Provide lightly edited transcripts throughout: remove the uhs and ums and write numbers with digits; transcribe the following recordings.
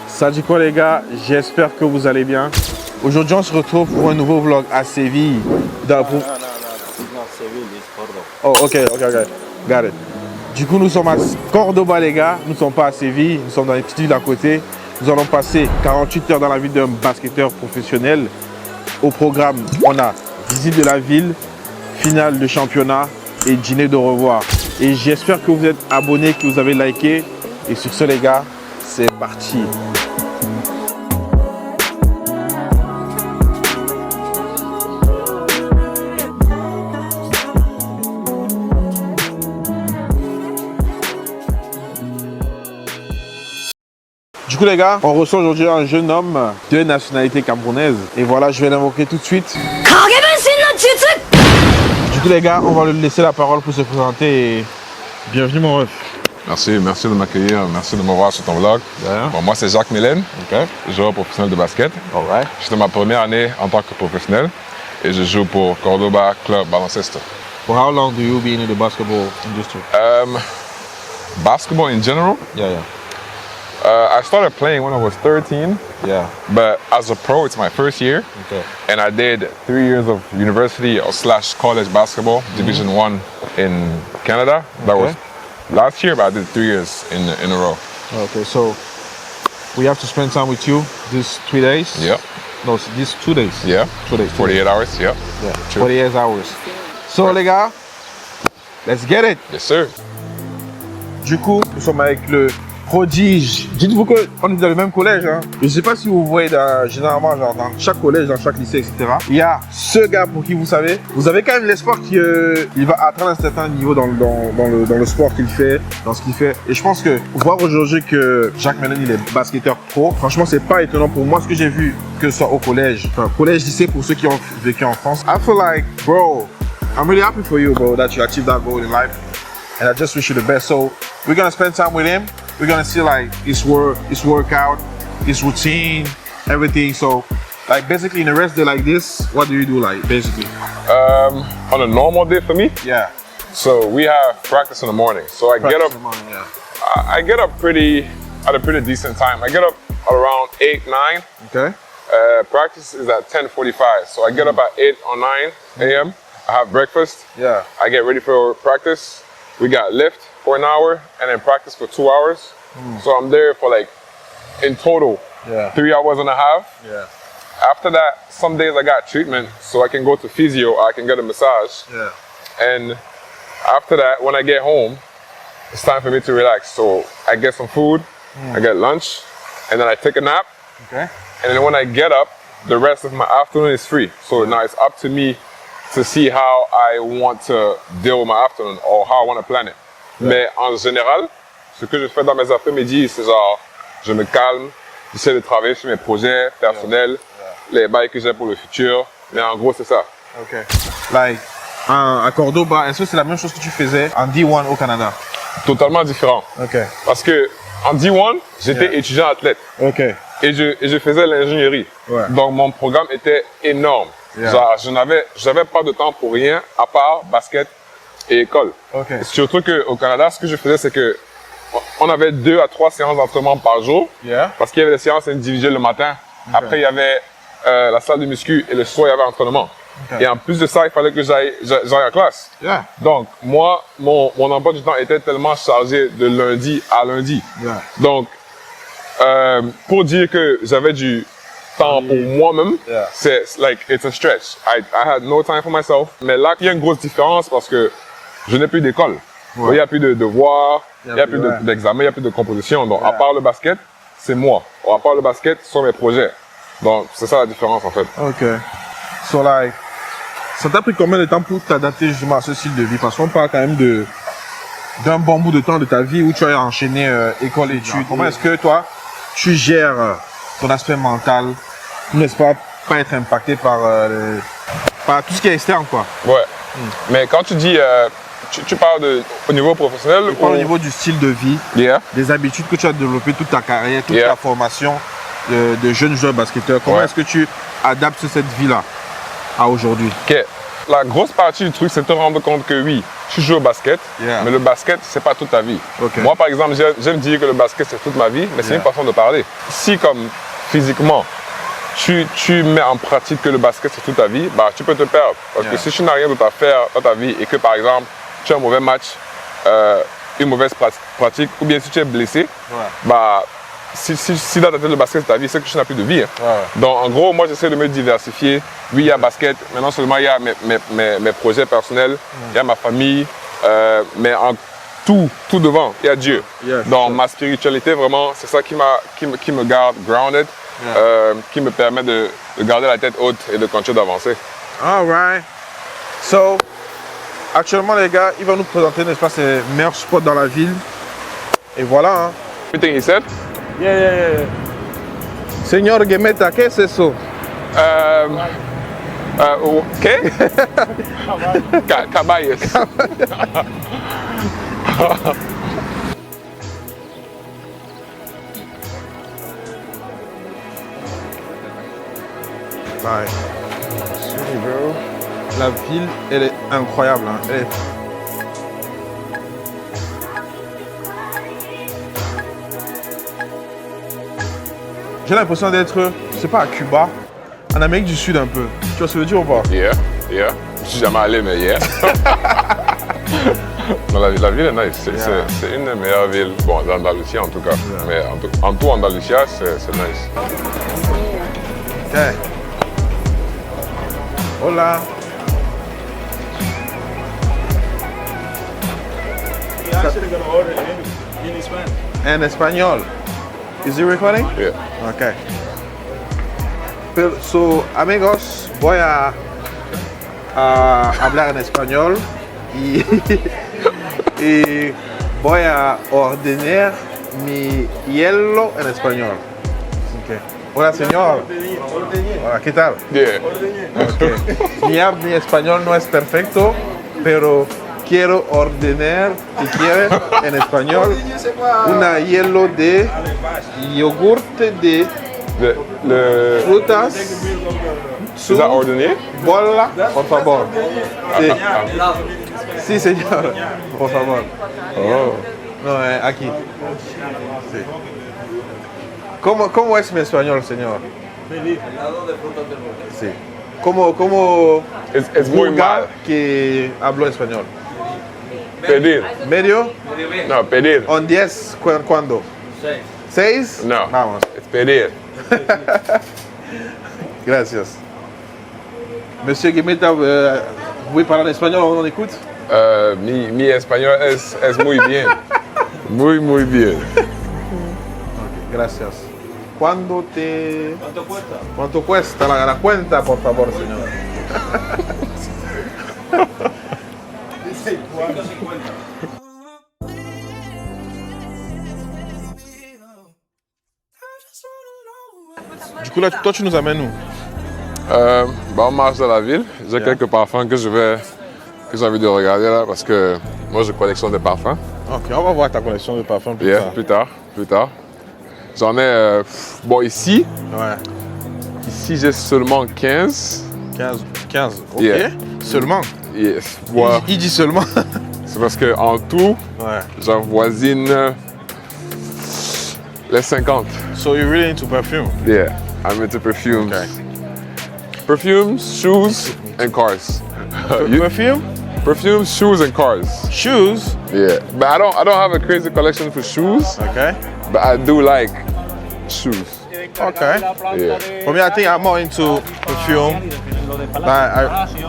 Ça dit quoi les gars? J'espère que vous allez bien. Aujourd'hui on se retrouve pour un nouveau vlog à Séville. Non, Séville, it's Cordoba. Oh ok. Got it. Du coup nous sommes à Cordoba les gars. Nous ne sommes pas à Séville, nous sommes dans les petites villes à côté. Nous allons passer 48 heures dans la vie d'un basketteur professionnel. Au programme, on a visite de la ville, finale de championnat et dîner de revoir. Et j'espère que vous êtes abonnés, que vous avez liké. Et sur ce les gars, c'est parti. Du coup les gars, on reçoit aujourd'hui un jeune homme de nationalité camerounaise. Et voilà, je vais l'invoquer tout de suite. Du coup les gars, on va lui laisser la parole pour se présenter. Et bienvenue mon ref. Merci de m'accueillir, merci de me voir sur ton vlog. Bon, moi c'est Jacques Mélène, joueur professionnel de basket. Je suis dans ma première année en tant que professionnel et je joue pour Cordoba Club Baloncesto. For how long do you be in the basketball industry? Basketball in general? I started playing when I was 13. But as a pro, it's my first year. And I did 3 years of university / college basketball, Division 1 in Canada. That was last year, but I did 3 years in a row. Okay, so we have to spend time with you these 3 days? No, these 2 days. 2 days. 48 hours, Yeah, 48 hours. So les gars, let's get it. Yes, sir. Du coup, nous sommes avec le prodige. Dites-vous qu'on est dans le même collège. Hein. Je ne sais pas si vous voyez généralement genre, dans chaque collège, dans chaque lycée, etc. Il y a ce gars pour qui vous savez quand même l'espoir qu'il va atteindre un certain niveau dans le sport qu'il fait, dans ce qu'il fait. Et je pense que voir aujourd'hui que Jacques Mélène il est basketteur pro, franchement c'est pas étonnant pour moi ce que j'ai vu, que ce soit au collège, collège, lycée pour ceux qui ont vécu en France. I feel like, bro, I'm really happy for you, bro, that you achieved that goal in life. And I just wish you the best. So we're gonna spend time with him. We're gonna see like his workout, his routine, everything. So like basically in a rest day like this, what do you do like basically? On a normal day for me? Yeah. So we have practice in the morning. So I get up. I get up at a pretty decent time. I get up at around 8, 9. Okay. Practice is at 10:45. So I get up at 8 or 9 a.m. I have breakfast. Yeah. I get ready for practice. We got lift for an hour and then practice for 2 hours. So I'm there for like, in total, 3 hours and a half. Yeah. After that, some days I got treatment, so I can go to physio, I can get a massage. Yeah. And after that, when I get home, it's time for me to relax. So I get some food, I get lunch, and then I take a nap. Okay. And then when I get up, the rest of my afternoon is free. So now it's up to me to see how I want to deal with my afternoon or how I want to plan it. Mais en général, ce que je fais dans mes après-midi, c'est genre, je me calme, j'essaie de travailler sur mes projets personnels, les bails que j'ai pour le futur. Mais en gros, c'est ça. Ok. Like, à Cordoba, est-ce que c'est la même chose que tu faisais en D1 au Canada? Totalement différent. Ok. Parce que en D1, j'étais étudiant athlète. Ok. Et je faisais l'ingénierie. Donc mon programme était énorme. Genre, j'avais pas de temps pour rien à part basket et école. Okay. Surtout qu'au Canada, ce que je faisais, c'est que on avait 2 à 3 séances d'entraînement par jour. Parce qu'il y avait des séances individuelles le matin. Après, il y avait la salle de muscu et le soir, il y avait l'entraînement. Et en plus de ça, il fallait que j'aille en classe. Donc, moi, mon emploi du temps était tellement chargé de lundi à lundi. Donc, pour dire que j'avais du temps pour moi-même, c'est like, it's a stretch. I had no time for myself. Mais là, il y a une grosse différence parce que je n'ai plus d'école. Il n'y a plus de devoirs, il n'y a plus d'examen, il n'y a plus de composition. Donc, à part le basket, c'est moi. À part le basket, ce sont mes projets. Donc, c'est ça la différence en fait. Ok. So like, ça t'a pris combien de temps pour t'adapter justement à ce style de vie? Parce qu'on parle quand même d'un bon bout de temps de ta vie où tu as enchaîné école et études. Comment est-ce que toi, tu gères ton aspect mental, n'est-ce pas être impacté par tout ce qui est externe, quoi? Ouais. Mais quand tu dis, tu parles au niveau professionnel? Je parle au niveau du style de vie, des habitudes que tu as développées toute ta carrière, toute ta formation de jeune joueur basketteur. Comment est-ce que tu adaptes cette vie-là à aujourd'hui? Ok. la grosse partie du truc, c'est de te rendre compte que oui, tu joues au basket, Yeah. mais le basket, c'est pas toute ta vie. Ok. Moi, par exemple, j'aime dire que le basket, c'est toute ma vie, mais c'est Yeah. une façon de parler. Si, comme physiquement, tu mets en pratique que le basket, c'est toute ta vie, bah, tu peux te perdre. Parce que Yeah. si tu n'as rien d'autre à faire dans ta vie et que, par exemple, tu as un mauvais match, une mauvaise pratique, ou bien si tu es blessé, bah, si dans ta tête le basket c'est ta vie, c'est que tu n'as plus de vie. Hein. Ouais. Donc en gros, moi j'essaie de me diversifier. Oui, il y a basket, mais non seulement il y a mes projets personnels, il y a ma famille, mais en tout devant, il y a Dieu. Yeah, Donc sure. ma spiritualité, vraiment, c'est ça qui me garde grounded, qui me permet de garder la tête haute et de continuer d'avancer. All right. So, actuellement, les gars, il va nous présenter, n'est-ce pas, ses meilleurs spots dans la ville. Et voilà, hein. Everything he said? Yeah. Señor Gemeta, ¿qué es eso? ¿Qué? Caballos. Ouais. Sorry, bro. La ville, elle est incroyable. Hein. Elle est... J'ai l'impression d'être, je sais pas, à Cuba, en Amérique du Sud un peu. Tu vois ce que je veux dire ou pas? Yeah. Je suis jamais allé, mais yeah. Non, la ville est nice. C'est une des meilleures villes. Bon, d'Andalusia en tout cas. Mais en tout, Andalusia, c'est nice. Okay. Hola. You're actually going to order in Spanish. En español. Is it recording? Yeah. Ok. So, amigos, voy a hablar en español y, y voy a ordenar mi hielo en español. Okay. Hola, señor. Hola, ¿qué tal? Yeah. Okay. Mi español no es perfecto, pero quiero ordenar, si quieres, en español, una hielo de yogurte de frutas. Is that ordinaire? Bola, por favor. Sí, señor. Por favor. Oh. No, aquí. Sí. ¿Cómo es mi español, señor? Sí. ¿Cómo Es muy vulgar mal. que hablo español? Pedir. ¿Medio? No, pedir. ¿On 10? ¿Cuándo? 6. No. Vamos. Es pedir. Gracias. Monsieur Guimeta, vous pouvez parler en espagnol, on écoute? Mi español es muy bien. Muy bien. Gracias. ¿Cuánto cuesta la cuenta, por favor, señor? Du coup, là, toi, tu nous amènes où? On marche dans la ville. J'ai quelques parfums que j'ai envie de regarder là parce que moi je collectionne des parfums. Ok, on va voir ta collection de parfums plus tard. Plus tard. J'en ai, ici Ouais. Ici j'ai seulement 15. 15. Ok. Yeah. Seulement. Yes. Ouais. Il dit seulement. C'est parce que en tout, Ouais. j'avoisine les 50. So you're really into perfume? Yeah, I'm into perfumes. Okay. Perfumes, shoes, and cars. Perfume? Perfumes, shoes, and cars. Shoes? Yeah, but I don't have a crazy collection for shoes, Okay. but I do like shoes. Okay. Yeah. For me, I think I'm more into perfume.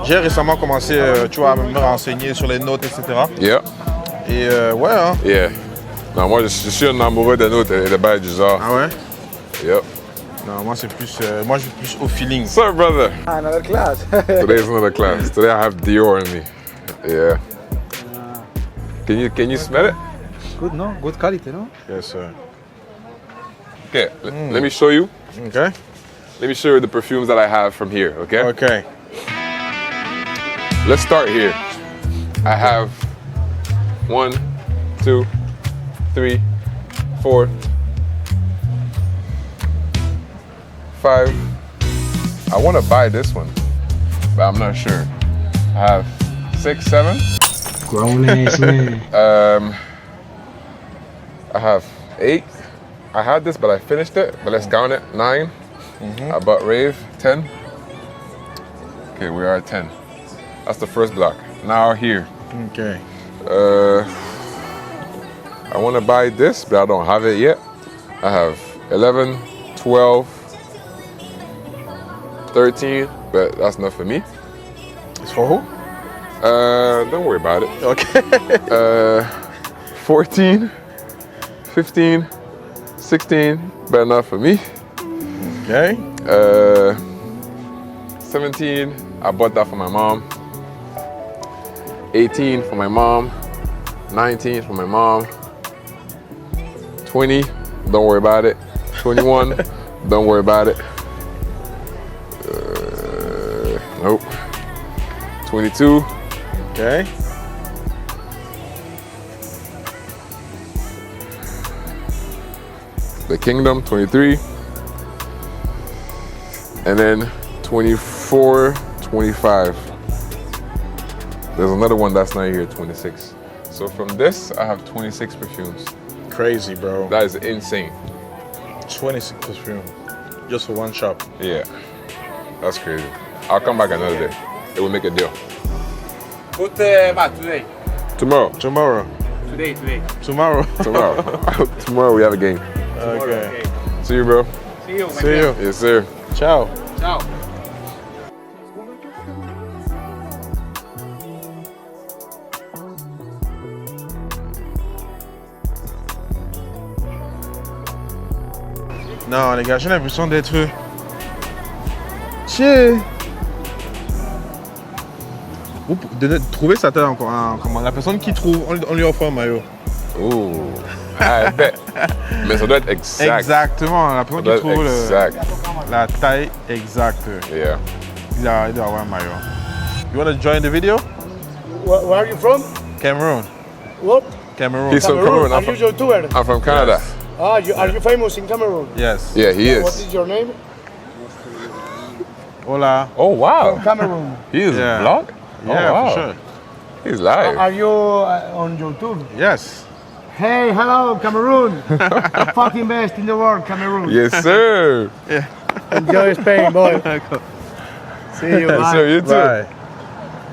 J'ai récemment commencé, tu vois, à me renseigner sur les notes, etc. Yeah, Et ouais, hein. yeah. Non, moi je suis un amoureux des notes et des bails du genre. Ah ouais? Yep. Non, moi c'est plus, moi je suis plus au feeling. So, brother, Another class. today's another class. Today I have Dior on me. Yeah. Can you smell it? Good, no? Good quality, no? Yes, sir. Okay, let me show you. Okay. Let me show you the perfumes that I have from here, okay? Okay. Let's start here. I have 1, 2, 3, 4, 5. I want to buy this one, but I'm not sure. I have 6, 7. Grown-ass man. I have 8. I had this, but I finished it. But let's count it. 9. I bought Rave. 10. Okay, we are at 10. That's the first block. Now here. Okay. I want to buy this, but I don't have it yet. I have 11, 12, 13, but that's not for me. It's for who? Don't worry about it. Okay. 14, 15, 16, but not for me. Okay. 17, I bought that for my mom. 18 for my mom. 19 for my mom. 20, don't worry about it. 21, don't worry about it. Nope. 22. Okay. The Kingdom, 23. And then 24, 25. There's another one that's not here, 26. So from this, I have 26 perfumes. Crazy, bro. That is insane. 26 perfume. Just for one shop. Yeah, that's crazy. I'll come back another day. It will make a deal. Put today. Tomorrow. Tomorrow. Today. Tomorrow. Tomorrow. Tomorrow we have a game. Okay. See you, bro. See you. See you. Yes, sir. Ciao. Ciao. Non, les gars, j'ai l'impression d'être. Chier. Vous de trouver sa tête encore. Comment la personne qui trouve, on lui offre un maillot. Ooh, I bet. Mais ça doit être exact. Exactement. La personne Ça doit qui être trouve exact. la taille exacte. Yeah. Il doit avoir un maillot. You want to join the video? Where are you from? Cameroon. What? Cameroon. He's from Cameroon. Are you YouTuber? I'm from Canada. Are you famous in Cameroon? Yes. Yeah, he What is. is your name? Hola. Oh, wow. Cameroon. He is Yeah. vlog? Yeah, oh, wow. for sure. He's live. Are you on YouTube? Yes. Hey, hello, Cameroon. The fucking best in the world, Cameroon. Yes, sir. Enjoy Spain, boy. See you, Yes, bye. sir. You too. Bye.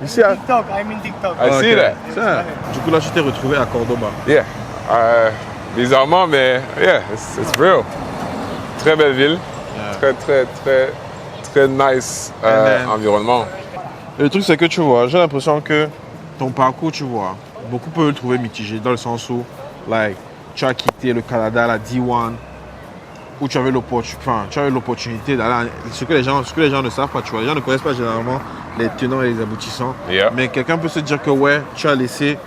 Ici, à... TikTok, I'm in TikTok. I see that. Ça. Du coup, là, je t'ai retrouvé à Cordoba. Yeah. Bizarrement, mais yeah, it's real. Très belle ville. Yeah. Très nice And then- environnement. Et le truc, c'est que tu vois, j'ai l'impression que ton parcours, tu vois, beaucoup peuvent le trouver mitigé dans le sens où, like, tu as quitté le Canada, la D1, où tu avais l'opportunité d'aller. Ce que les gens ne savent pas, tu vois, les gens ne connaissent pas généralement les tenants et les aboutissants. Yeah. Mais quelqu'un peut se dire que, ouais, tu as laissé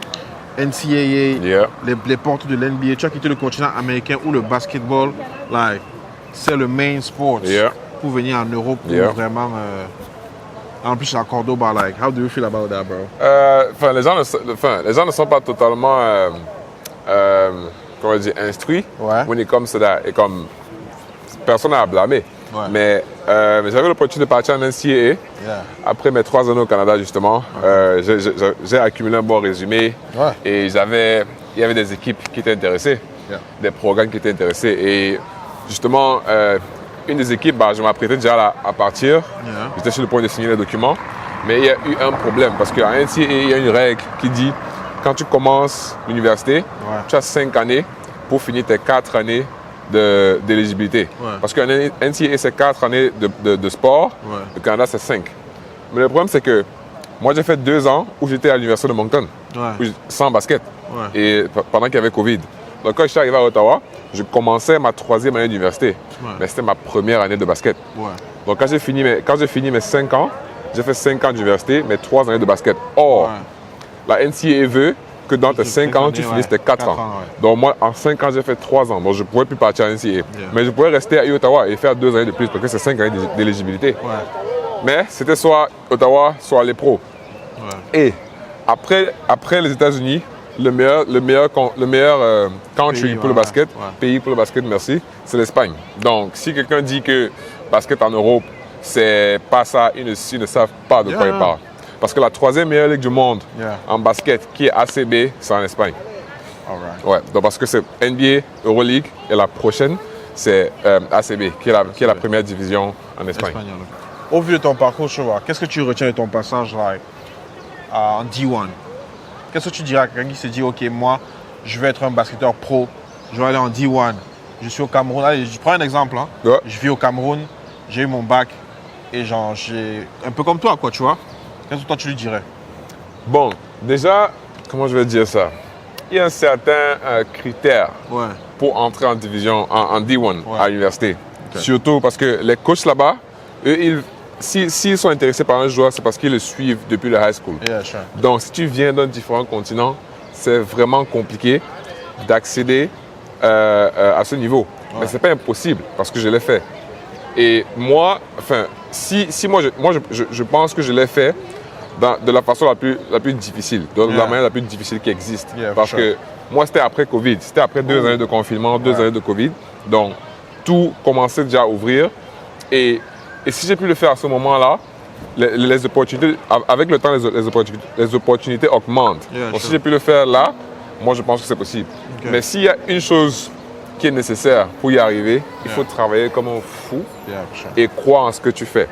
NCAA, Yeah. les portes de l'NBA, tu as quitté le continent américain où le basketball, like, c'est le main sport Yeah. pour venir en Europe pour Yeah. vraiment. En plus, à Cordoba, like, how do you feel about that, bro? Les gens ne sont pas totalement, comment dire, instruits Ouais. when it comes to that. Et comme personne n'a à blâmer. Ouais. Mais j'avais l'opportunité de partir en NCAA. Yeah. Après mes 3 années au Canada, justement, j'ai accumulé un bon résumé. Ouais. Et il y avait des équipes qui étaient intéressées, Yeah. des programmes qui étaient intéressés. Et justement, une des équipes, je m'apprêtais déjà à partir. Yeah. J'étais sur le point de signer les documents. Mais il y a eu un problème parce qu'en NCAA, il y a une règle qui dit quand tu commences l'université, tu as 5 années pour finir tes 4 années d'éligibilité. Ouais. Parce qu'en NCAA, c'est 4 années de sport. Ouais. Le Canada, c'est 5. Mais le problème, c'est que moi, j'ai fait 2 ans où j'étais à l'université de Moncton, Ouais. sans basket, Ouais. et pendant qu'il y avait Covid. Donc, quand je suis arrivé à Ottawa, je commençais ma 3e année d'université. Ouais. Mais c'était ma première année de basket. Ouais. Donc, quand j'ai fini mes 5 ans, j'ai fait 5 ans d'université, mais 3 années de basket. Or, Ouais. la NCAA veut que dans tes 5 ans, tu années, finisses ouais. tes 4 ans. 4 ans, ouais. Donc, moi, en 5 ans, j'ai fait 3 ans. Donc, je ne pourrais plus partir à NCAA. Mais je pourrais rester à Ottawa et faire 2 années de plus parce que c'est 5 années d'éligibilité. Ouais. Mais c'était soit Ottawa, soit les pros. Ouais. Et après les États-Unis, le meilleur country Pays, pour le ouais, basket, ouais. pays pour le basket, merci, c'est l'Espagne. Donc, si quelqu'un dit que basket en Europe, c'est pas ça, ils ne savent pas de quoi Yeah. ils parlent. Parce que la troisième meilleure ligue du monde Yeah. en basket, qui est ACB, c'est en Espagne. Alright. Ouais, donc parce que c'est NBA, Euroleague, et la prochaine, c'est ACB, qui est la première division en Espagne. Espagnol. Au vu de ton parcours, je vois, qu'est-ce que tu retiens de ton passage en D1? Qu'est-ce que tu dirais à quelqu'un qui se dit, OK, moi, je vais être un basketteur pro, je vais aller en D1, je suis au Cameroun. Allez, je prends un exemple. Hein. Ouais. Je vis au Cameroun, j'ai eu mon bac, et genre, j'ai un peu comme toi, quoi, tu vois. Qu'est-ce que toi, tu lui dirais? Bon, déjà, comment je vais dire ça? Il y a un certain critère Ouais. pour entrer en division, en D1 Ouais. à l'université. Ok. Surtout parce que les coachs là-bas, eux, s'ils sont intéressés par un joueur, c'est parce qu'ils le suivent depuis le high school. Yeah, sure. Donc, si tu viens d'un différent continent, c'est vraiment compliqué d'accéder à ce niveau. Mais c'est pas impossible parce que je l'ai fait. Et moi, enfin, si je pense que je l'ai fait de la façon la plus difficile, de la Yeah. manière la plus difficile qui existe. Yeah, parce for que moi, c'était après Covid. C'était après 2 années de confinement, 2 années de Covid. Donc, tout commençait déjà à ouvrir. Et si j'ai pu le faire à ce moment-là, les opportunités, avec le temps, les opportunités augmentent. Yeah, Donc, sure. si j'ai pu le faire là, moi, je pense que c'est possible. Ok. Mais s'il y a une chose qui est nécessaire pour y arriver, il faut travailler comme un fou Yeah, for sure. et croire en ce que tu fais.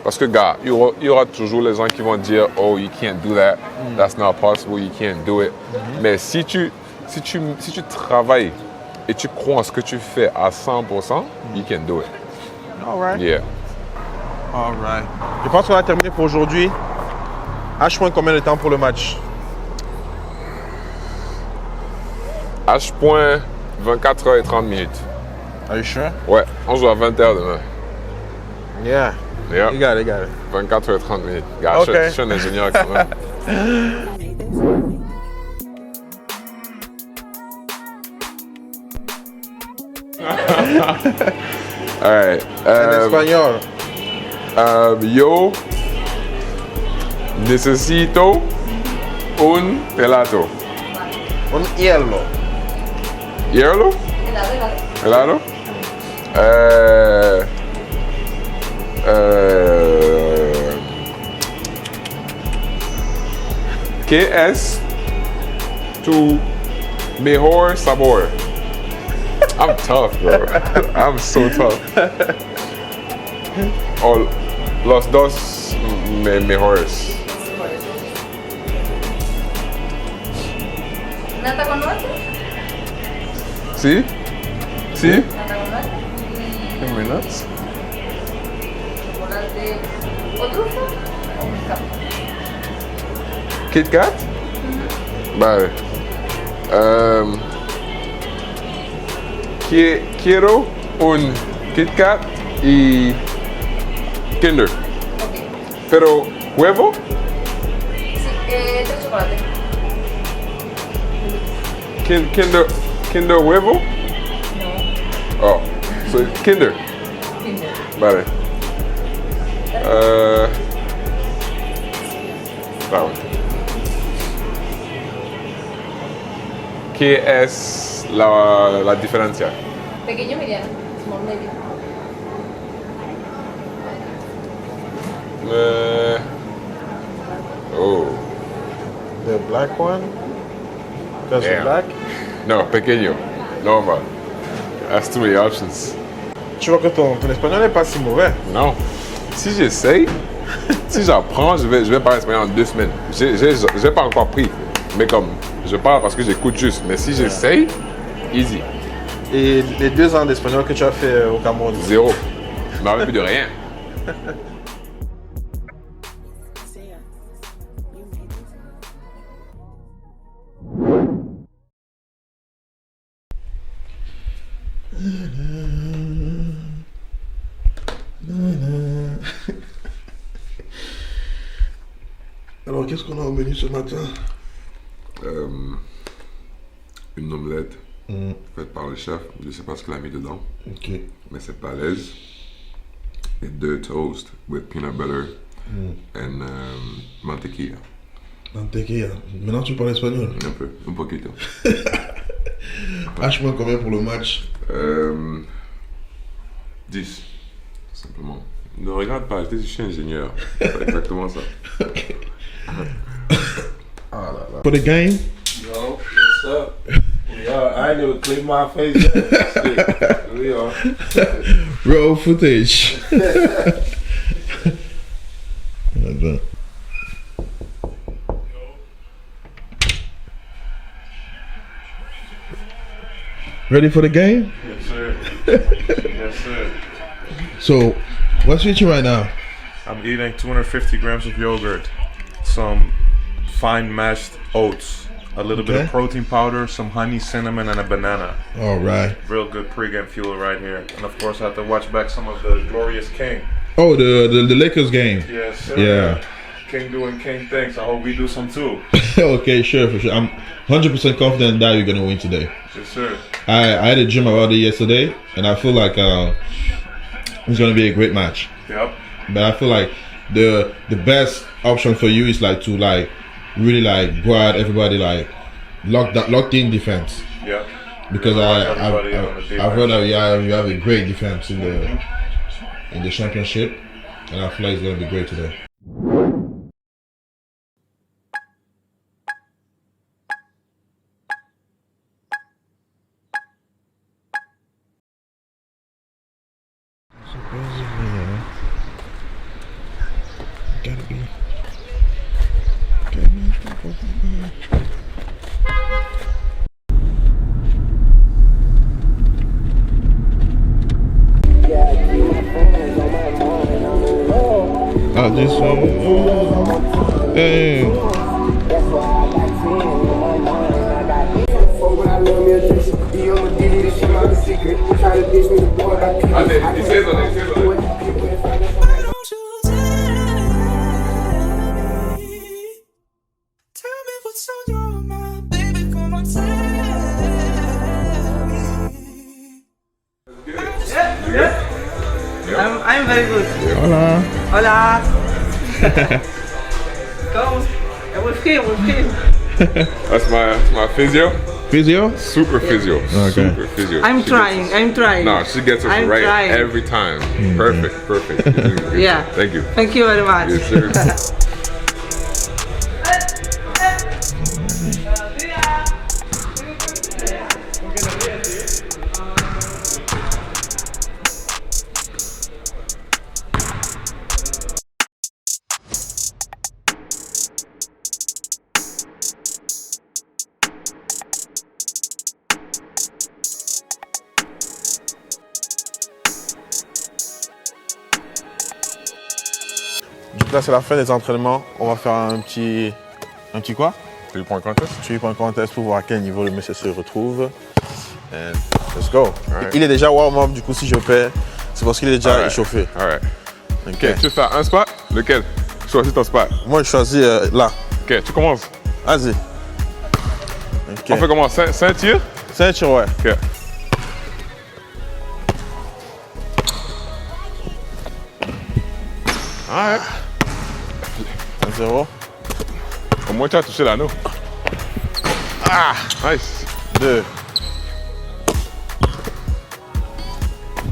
Parce que, gars, il y aura toujours les gens qui vont dire « Oh, you can't do that. That's not possible. You can't do it. Mais si tu travailles et tu crois en ce que tu fais à 100%, you can do it. All right. Yeah. All right. Je pense qu'on a terminé pour aujourd'hui. H- combien de temps pour le match? H point 24 h et 30 minutes. Are you sure? Ouais, on joue à 20 h demain. Yeah. Yeah. You got it, you got it. 24 h et 30 minutes. Gars, Ok. je suis un ingénieur quand même. All right. En espagnol. Yo necesito un pelato. Un hielo. ¿Hielo? ¿Helado? ¿Qué es tu mejor sabor? I'm tough, bro. I'm so tough. Oh, los dos mejores. Nata con nueces, ¿Sí? ¿Sí? nata con nueces y Minutos. chocolate o trufa o pescado. Kit Kat? Vale. Quiero un Kit Kat y Kinder. Ok. Pero, ¿huevo? Sí, 3 chocolates. Kinder huevo? No, Oh, so Kinder. Kinder. Vale. Vale. ¿Qué es la diferencia? Pequeño mediano, small medium. Oh. The black one? Just Damn. black? No, pequeño. Normal. That's too many options. Tu vois que ton espagnol n'est pas si mauvais. Non. Si j'essaye, si j'apprends, je vais parler espagnol en 2 semaines. J'ai pas encore pris. Mais comme, je parle parce que j'écoute juste. Mais si j'essaye, easy. Et les 2 ans d'espagnol que tu as fait au Cameroun? 0. Je me rappelle plus de rien. Alors, qu'est-ce qu'on a au menu ce matin? Une omelette faite par le chef. Je ne sais pas ce qu'il a mis dedans, Ok. mais c'est balèze. Et 2 toasts with peanut butter and mantequilla. Mantequilla. Maintenant, tu parles espagnol. Un peu, un poquito. H- combien pour le match? 10, simplement. Ne regarde pas, je suis ingénieur. C'est exactement ça. For the game? Yo, what's up? Yo, I ain't even clean my face yet. We are. Raw footage. Ready for the game? Yes, sir. Yes, sir. So, what's with you right now? I'm eating 250 grams of yogurt, some fine mashed oats, a little bit of protein powder, some honey, cinnamon, and a banana. All right. Real good pregame fuel right here. And of course, I have to watch back some of the Glorious King. Oh, the Lakers game. Yes, sir. Yeah. King doing King things. I hope we do some too. Okay, sure, for sure. I'm 100% confident that you're gonna win today. Yes, sir. I had a dream about it yesterday, and I feel like it's gonna be a great match. Yep. But I feel like the best option for you is like to like really like go out everybody like locked in defense. Yep. Because I've heard that you have a great defense in the championship, and I feel like it's gonna be great today. Gotta be. This one. Hey. I'm very good. Hola. Hola. Come. With him. That's my physio. Physio? Super physio. Okay. Super physio. I'm trying. No, she gets us right trying. every time. Perfect. You're doing good. Yeah. Thank you. Thank you very much. Yes, sir. Donc là c'est la fin des entraînements. On va faire un petit quoi? 3-point contest. 3-point contest pour voir à quel niveau le monsieur se retrouve. And let's go. Alright. Il est déjà warm-up, du coup si je perds, c'est parce qu'il est déjà échauffé. Alright. Ok. Ok, tu veux faire un spot? Lequel? Choisis ton spot. Moi je choisis là. Ok, tu commences. Vas-y. Ok. On fait comment? 5 tirs? Ceinture, ouais. Ok. Alright. 1-0. Au moins tu as touché l'anneau. Ah! Nice. 2.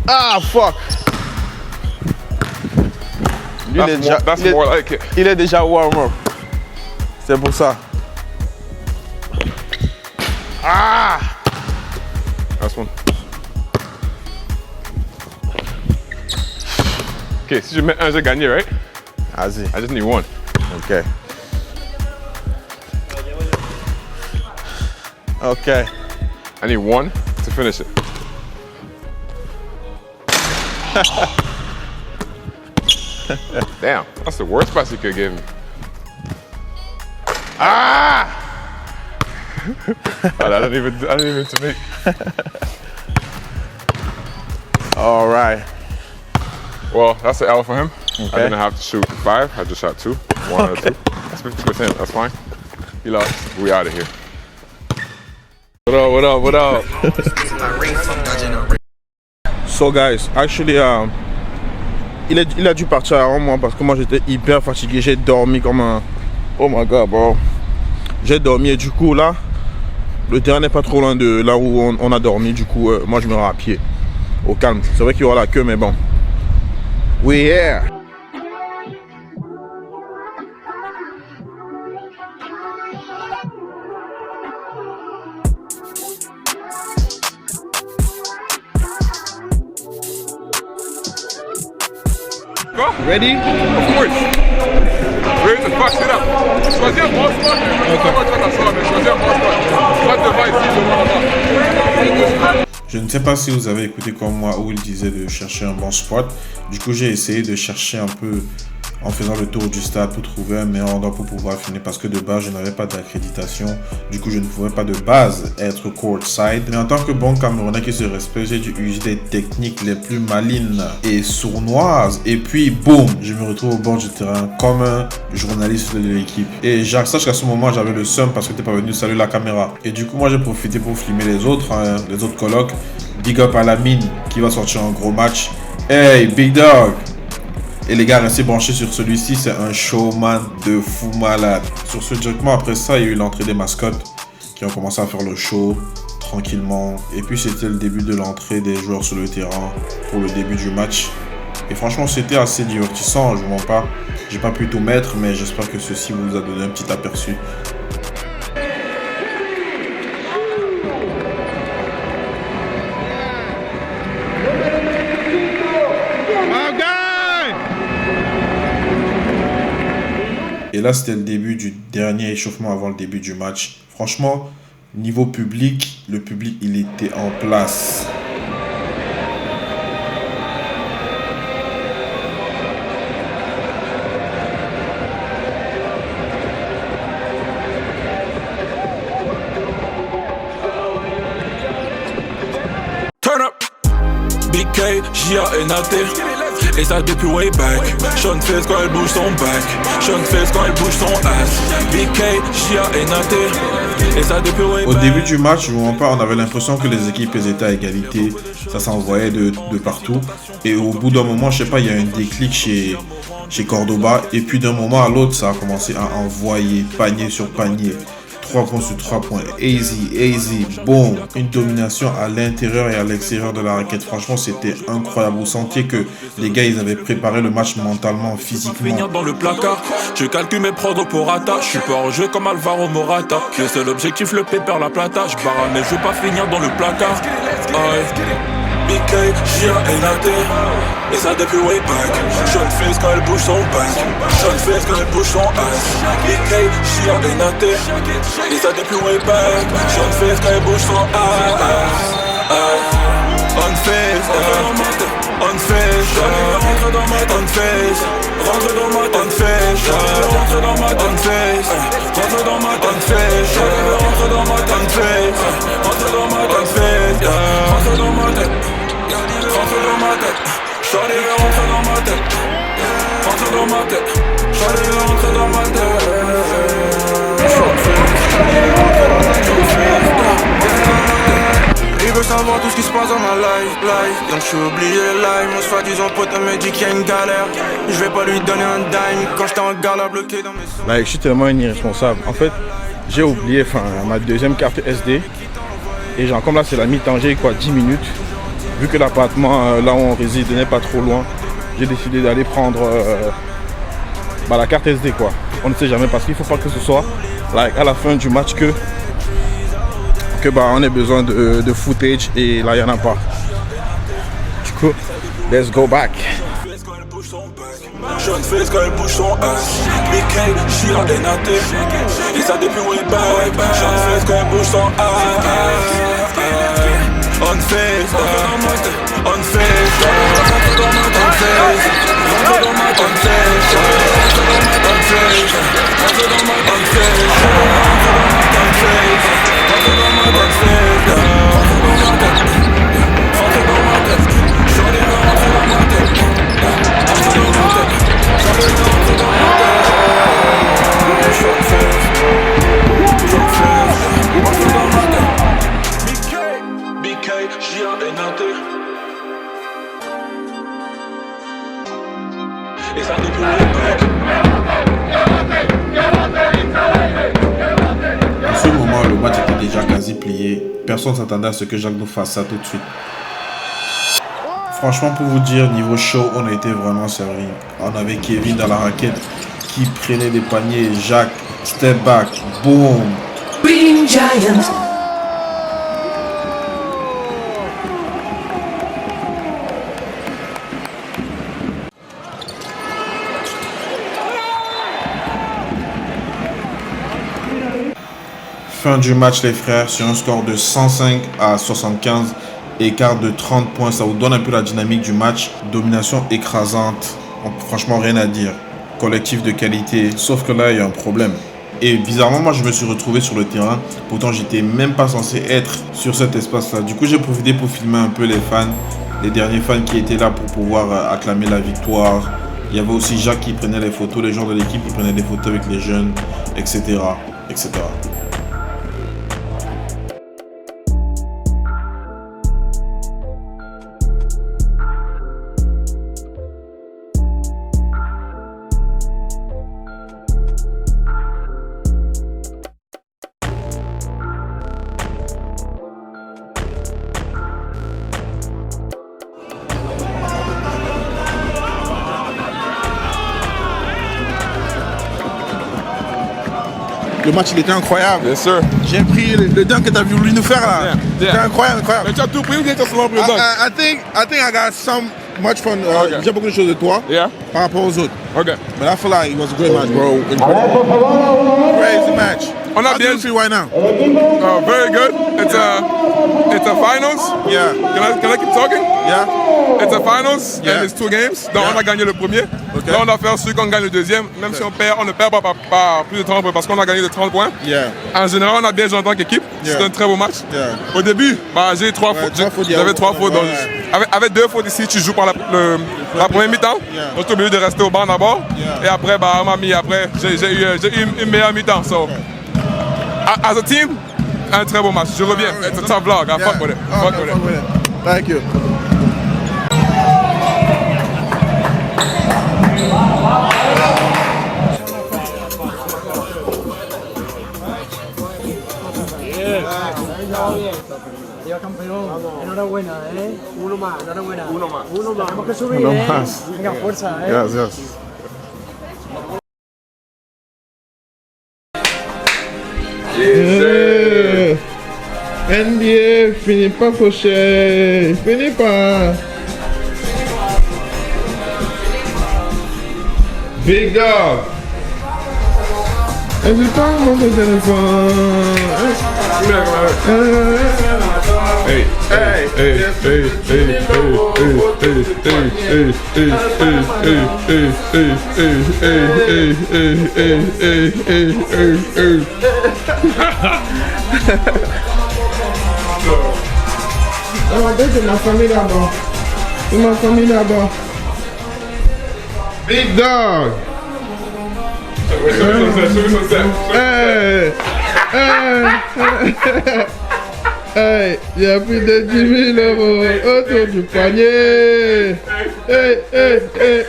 Ah, fuck! Lui, That's more like it. il est déjà warm-up. C'est pour ça. Ah! That's one. Ok, si je mets un, j'ai gagné, right? Vas-y. I just need one. Ok. Ok. I need one to finish it. Damn, that's the worst pass you could give me. Ah! Oh, I didn't even to make. All right. Well, that's an L for him. Okay. I didn't have to shoot 5. I just shot 2. 1 out of 2. That's 50%. That's fine. He lost. We out of here. What up? So guys, actually, il a dû partir avant moi parce que moi j'étais hyper fatigué. J'ai dormi comme un... Oh my god, bro. J'ai dormi et du coup là, le terrain n'est pas trop loin de là où on a dormi. Du coup, moi je me rends à pied, au calme. C'est vrai qu'il y aura la queue, mais bon. We here. Quoi? Ready? Of course. Ready to fuck it up. Choisis un bon spot. Comment tu vas t'asseoir, mais choisis un bon spot. Pas devant ici, devant là-bas. Je ne sais pas si vous avez écouté comme moi où il disait de chercher un bon spot. Du coup, j'ai essayé de chercher un peu en faisant le tour du stade pour trouver un meilleur endroit pour pouvoir filmer parce que de base, je n'avais pas d'accréditation. Du coup, je ne pouvais pas de base être courtside. Mais en tant que bon Camerounais qui se respecte, j'ai dû user des techniques les plus malines et sournoises. Et puis, boum, je me retrouve au bord du terrain comme un journaliste de l'équipe. Et Jacques, sache qu'à ce moment, j'avais le seum parce que t'es pas venu saluer la caméra. Et du coup, moi, j'ai profité pour filmer les autres colocs. Big up à la mine qui va sortir un gros match. Hey, Big Dog! Et les gars, restez branchés sur celui-ci, c'est un showman de fou malade. Sur ce, directement après ça, il y a eu l'entrée des mascottes qui ont commencé à faire le show tranquillement. Et puis c'était le début de l'entrée des joueurs sur le terrain pour le début du match. Et franchement, c'était assez divertissant, je vous mens pas. J'ai pas pu tout mettre, mais j'espère que ceci vous a donné un petit aperçu. Et là, c'était le début du dernier échauffement avant le début du match. Franchement, niveau public, le public, il était en place. Turn up! BK, J.A.N.A.T. Et ça depuis way back. Sean Fez quand elle bouge son back. Sean Fez quand elle bouge son ass. BK, J.A.N.A.T. Et ça depuis way back. Au début du match, je vous mens pas, on avait l'impression que les équipes étaient à égalité. Ça s'envoyait de partout. Et au bout d'un moment, je sais pas, il y a un déclic chez Cordoba. Et puis d'un moment à l'autre, ça a commencé à envoyer panier sur panier. 3 points sur 3 points, easy, bon, une domination à l'intérieur et à l'extérieur de la raquette. Franchement, c'était incroyable. Vous sentiez que les gars, ils avaient préparé le match mentalement, physiquement. Finir dans le placard, je calcule mes prods pour rata. Je suis pas en jeu comme Alvaro Morata. Le seul objectif, le pépère, la plata. Je barre, mais je veux pas finir dans le placard. BK, J.A.N.A.T. Et ça depuis way back. Sean Fez quand elle bouge son back. Sean Fez quand elle bouge son ass. BK, J.A.N.A.T. Et ça depuis way back. Sean Fez quand elle bouge son ass. On Fez, on Fez, rentre dans ma on Fez, rentre dans ma on Fez, rentre dans ma on Fez, rentre dans ma on Fez, rentre dans ma on Fez, rentre dans ma on Fez, rentre dans ma tête. Rentre dans ma tête, Shawty rentre dans ma tête. Rentre dans ma tête, Shawty rentre dans ma tête. Il veut savoir tout ce qui se passe dans ma life. Donc je suis oublié live. Mon soi-disant pote me dit qu'il y a une galère. Je vais pas lui donner un dime quand j'étais en galère bloqué dans mes sons. Like, je suis tellement un irresponsable. En fait, j'ai oublié ma deuxième carte SD. Et genre comme là c'est la mi-temps, j'ai quoi 10 minutes. Vu que l'appartement là où on réside n'est pas trop loin, j'ai décidé d'aller prendre la carte SD quoi. On ne sait jamais parce qu'il faut pas que ce soit like, à la fin du match que on ait besoin de footage et là il n'y en a pas. Du coup, let's go back. Sean Fez quand elle bouge son ass. BK, J.A.N.A.T. Et ça depuis way back. Sean Fez quand elle bouge son ass. On Fez, on Fez, rentre dans ma on Fez, rentre dans ma on Fez, rentre dans ma on Fez, rentre dans ma on Fez, rentre dans ma on Fez, rentre dans ma tête, Shawty rentre dans ma tête, rentre dans ma tête, Shawty rentre dans ma tête, Sean Fez, rentre dans ma tête. BK, J.A.N.A.T. Et ça depuis À ce moment, le match était déjà quasi plié. Personne ne s'attendait à ce que Jacques nous fasse ça tout de suite. Franchement, pour vous dire, niveau show, on a été vraiment servi. On avait Kevin dans la raquette qui prenait des paniers. Jacques, step back, boom. Green Giants. Fin du match les frères sur un score de 105 à 75, écart de 30 points. Ça vous donne un peu la dynamique du match. Domination écrasante, franchement rien à dire. Collectif de qualité, sauf que là il y a un problème. Et bizarrement, moi je me suis retrouvé sur le terrain. Pourtant j'étais même pas censé être sur cet espace-là. Du coup j'ai profité pour filmer un peu les fans, les derniers fans qui étaient là pour pouvoir acclamer la victoire. Il y avait aussi Jacques qui prenait les photos, les gens de l'équipe qui prenaient des photos avec les jeunes, etc. etc. Le match il était incroyable. Bien sûr. J'ai pris le dunk que tu as voulu nous faire là. C'était incroyable, incroyable. Mais tu as tout pris ou bien tu as seulement pris le dunk? I think I got some much fun. Okay. J'ai beaucoup de choses de toi par rapport aux autres. Okay. But I feel like it was a great match, bro. Crazy match. On a How do bien you feel right now? Very good. It's a finals. Yeah. Can I keep talking? Yeah. It's a finals Yeah. and it's 2 games. Donc on a gagné le premier. Okay. Là on a fait celui qu'on gagne le deuxième. Même si on perd, on ne perd pas par plus de 30 points parce qu'on a gagné de 30 points. Yeah. En général, on a bien joué en tant qu'équipe. Yeah. C'était un très beau match. Yeah. Au début, j'ai 3 fautes. J'avais 3 fautes. Donc, avec 2 fautes ici, tu joues par la première mi-temps. Yeah. Donc j'étais obligé de rester au banc d'abord. Yeah. Et après, on m'a mis après. J'ai eu une meilleure mi-temps. So, as a team, un très beau match. Je reviens. It's a tough vlog. I fuck with it. Fuck with it. Thank you. Ya campeón, enhorabuena, Uno más, enhorabuena. Uno más. Tenemos que subir, Uno más. Venga, fuerza, Yes, yes. Yeah. NBA, finis pas fauché, finis pas. Big dog. Est-ce que t'as mon téléphone? Hey, hey, hey, hey, hey, hey, c'est ma famille là-bas. C'est ma famille là-bas. Big dog. Hey, hey. Hey, il y a plus de 10 000 euros autour du panier. Hey, hey, hey.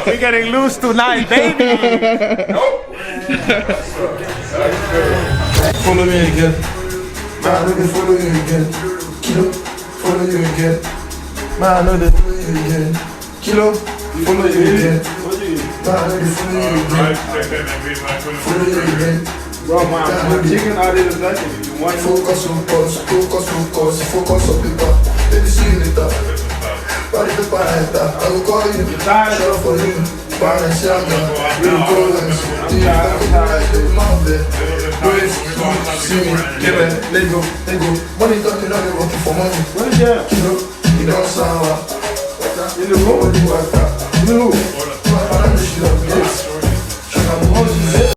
We're getting loose tonight, baby. Follow me again. Man, look at follow you again. Kilo, follow you again. Man, look at follow you again. Kilo, follow you again. Man, look at follow you again. Follow you again. Bro, my chicken out of the blessing. Focus on cause, focus on paper. Let me see you later. Body the paper, I will call you. Show for you. Balenciaga, real goals. Do you like the mouth there? Wait, see me, give it, let go. Money talking, now they're working for money. Kilo, you don't sound in the road, you are that. No, I know she love this. She got money.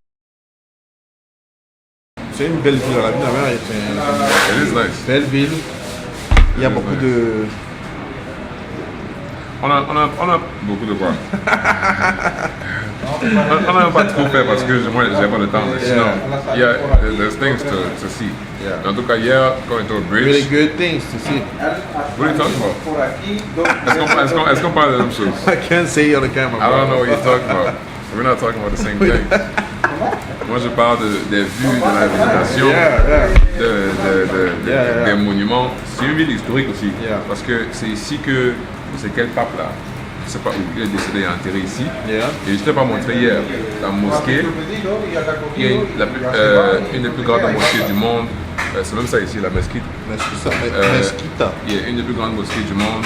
C'est une belle ville, la ville de la mer est It is nice. belle ville. Il y a beaucoup de... On a beaucoup de quoi. On n'a pas trop fait parce que moi j'ai pas le temps. Mais sinon, there's things to see. En tout cas, hier, quand on était au bridge. Really good things to see. What are you talking about? Est-ce qu'on parle de la même chose? I can't say it on the camera. I don't know what you're talking about. We're not talking about the same thing. Moi, je parle des vues, de la végétation, des monuments. C'est une ville historique aussi, parce que c'est ici que c'est quel pape là, je sais pas où, il est décédé et enterré ici. Et je t'ai pas montré hier, la mosquée, il y a une des plus grandes mosquées du monde. C'est même ça ici, la mesquite. Mesquita. Il y a une des plus grandes mosquées du monde.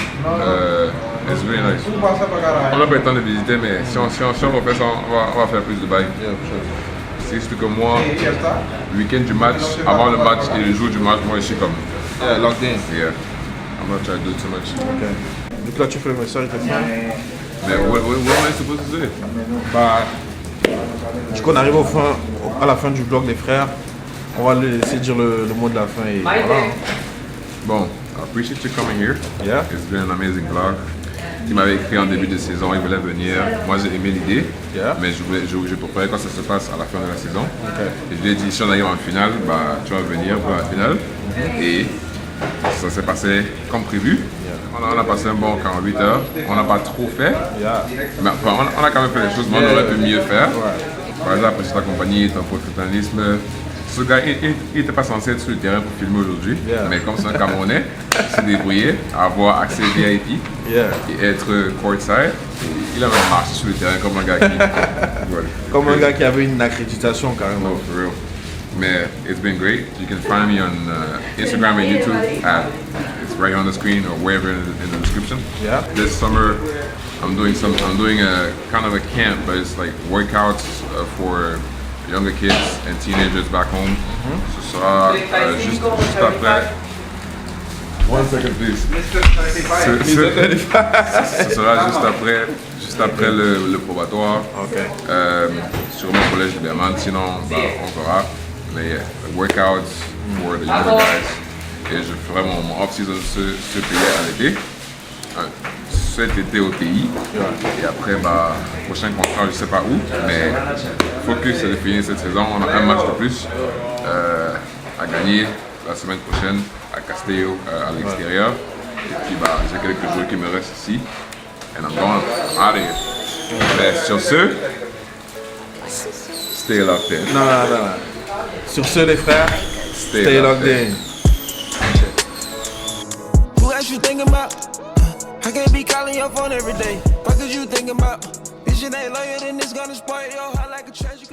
It's really nice. On n'a pas eu le temps de visiter, mais si on refait ça, on va faire plus de bails. C'est juste que moi, le week-end du match, avant le match et le jour du match, moi je suis comme. Yeah, locked in. Yeah. I'm not trying to do too much. Okay. Donc là, tu fais le message de fin. Mais what am I supposed to say? Bah, du coup, on arrive à la fin du vlog des frères. On va laisser dire le mot de la fin et voilà. Bon, I appreciate you coming here. Yeah. It's been an amazing vlog. Il m'avait écrit en début de saison, il voulait venir. Moi, j'ai aimé l'idée, mais je préparais quand ça se passe à la fin de la saison. Et je lui ai dit, si on arrive en finale, bah, tu vas venir pour la finale. Et ça s'est passé comme prévu. On a passé un bon 48 heures. On n'a pas trop fait. Mais enfin, on a quand même fait les choses, mais on aurait pu mieux faire. Par exemple, après, je t'accompagne, ton professionnalisme. Ce gars, il n'était pas censé être sur le terrain pour filmer aujourd'hui, mais comme c'est un Camerounais, il s'est débrouillé à avoir accès VIP et être courtside. Il a même marché sur le terrain comme un gars qui... Comme un gars qui avait une accréditation carrément. Oh, for real. Mais it's been great. You can find me on Instagram and YouTube it's right on the screen or wherever in the description. Yeah. This summer, I'm doing a kind of a camp, but it's like workouts for younger kids and teenagers back home. Ce sera juste après. One second, please. Ce sera juste après le probatoire. Sur mon collège de Berman. Sinon, bah, on verra. Mais workouts for the younger guys. Et je ferai mon off-season ce pays à l'été. Cet été au TI. Et après, bah, prochain contrat, je sais pas où. Mais focus, c'est de finir cette saison. On a un match de plus à gagner la semaine prochaine à Castello à l'extérieur. Et puis, bah, j'ai quelques jours qui me restent ici. And I'm going out of here. Mais sur ce, stay locked in. Non. Sur ce, les frères, stay locked in. Who else you thinking about? I can't be calling your phone every day. Fuck is you thinking about? This shit ain't loyal, then it's gonna spoil your heart like a treasure.